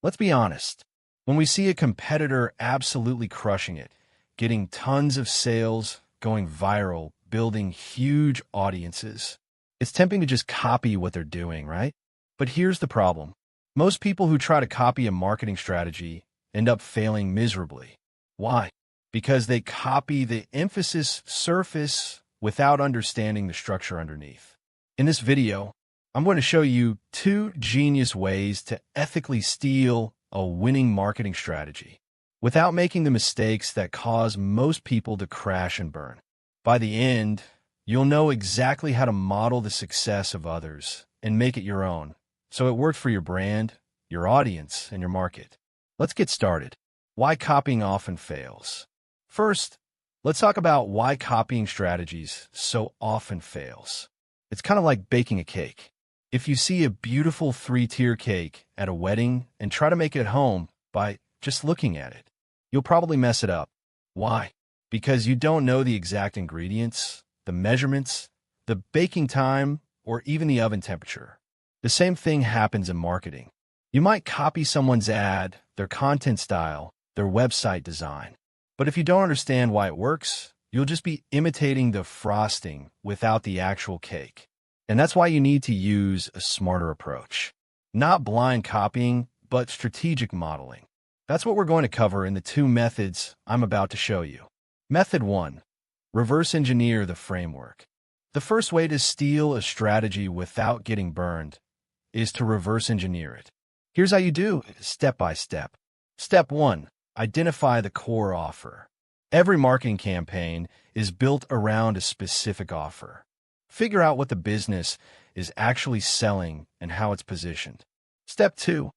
Let's be honest. When we see a competitor absolutely crushing it, getting tons of sales, going viral, building huge audiences, it's tempting to just copy what they're doing, right? But here's the problem. Most people who try to copy a marketing strategy end up failing miserably. Why? Because they copy the emphasis surface without understanding the structure underneath. In this video, I'm going to show you 2 genius ways to ethically steal a winning marketing strategy without making the mistakes that cause most people to crash and burn. By the end, you'll know exactly how to model the success of others and make it your own, so it works for your brand, your audience, and your market. Let's get started. Why copying often fails. First, let's talk about why copying strategies so often fails. It's kind of like baking a cake. If you see a beautiful 3-tier cake at a wedding and try to make it at home by just looking at it, you'll probably mess it up. Why? Because you don't know the exact ingredients, the measurements, the baking time, or even the oven temperature. The same thing happens in marketing. You might copy someone's ad, their content style, their website design. But if you don't understand why it works, you'll just be imitating the frosting without the actual cake. And that's why you need to use a smarter approach. Not blind copying, but strategic modeling. That's what we're going to cover in the 2 methods I'm about to show you. Method 1. Reverse engineer the framework. The first way to steal a strategy without getting burned is to reverse engineer it. Here's how you do it, step by step. Step 1. Identify the core offer. Every marketing campaign is built around a specific offer. Figure out what the business is actually selling and how it's positioned. Step 2.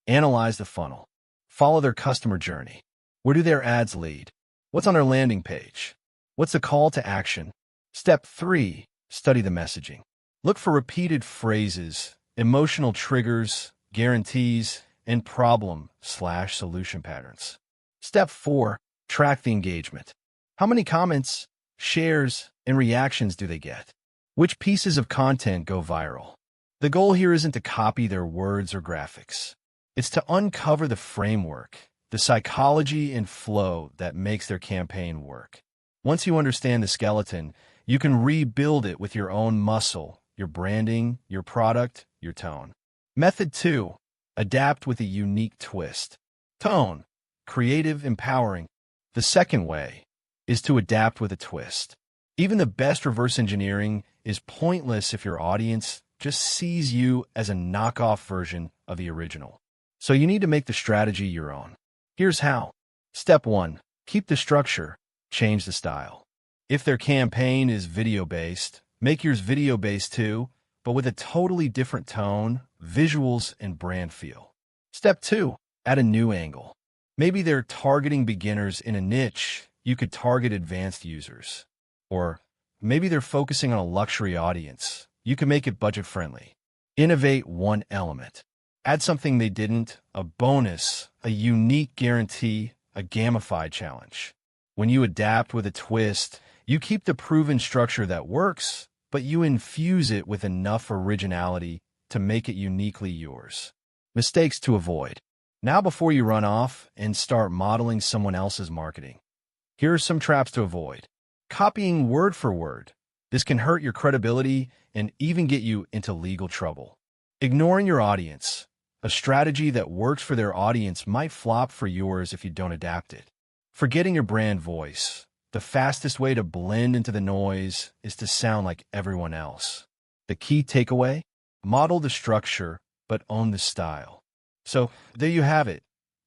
Analyze the funnel. Follow their customer journey. Where do their ads lead? What's on their landing page? What's the call to action? Step 3. Study the messaging. Look for repeated phrases, emotional triggers, guarantees, and problem/solution patterns. Step 4. Track the engagement. How many comments, shares, and reactions do they get? Which pieces of content go viral? The goal here isn't to copy their words or graphics. It's to uncover the framework, the psychology and flow that makes their campaign work. Once you understand the skeleton, you can rebuild it with your own muscle, your branding, your product, your tone. Method 2. Adapt with a unique twist. Tone. Creative, empowering. The second way is to adapt with a twist. Even the best reverse engineering is pointless if your audience just sees you as a knockoff version of the original. So you need to make the strategy your own. Here's how. Step 1. Keep the structure, change the style. If their campaign is video-based, make yours video-based too, but with a totally different tone, visuals, and brand feel. Step 2. Add a new angle. Maybe they're targeting beginners in a niche, you could target advanced users. Or maybe they're focusing on a luxury audience, you can make it budget-friendly. Innovate one element. Add something they didn't, a bonus, a unique guarantee, a gamified challenge. When you adapt with a twist, you keep the proven structure that works, but you infuse it with enough originality to make it uniquely yours. Mistakes to avoid. Now before you run off and start modeling someone else's marketing, here are some traps to avoid. Copying word for word. This can hurt your credibility and even get you into legal trouble. Ignoring your audience. A strategy that works for their audience might flop for yours if you don't adapt it. Forgetting your brand voice. The fastest way to blend into the noise is to sound like everyone else. The key takeaway? Model the structure, but own the style. So there you have it.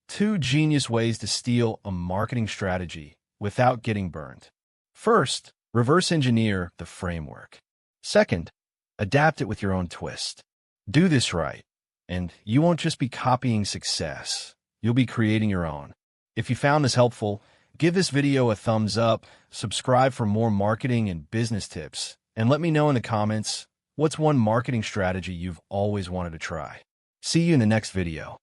2 genius ways to steal a marketing strategy without getting burned. First, reverse engineer the framework. Second, adapt it with your own twist. Do this right, and you won't just be copying success. You'll be creating your own. If you found this helpful, give this video a thumbs up, subscribe for more marketing and business tips, and let me know in the comments what's one marketing strategy you've always wanted to try. See you in the next video.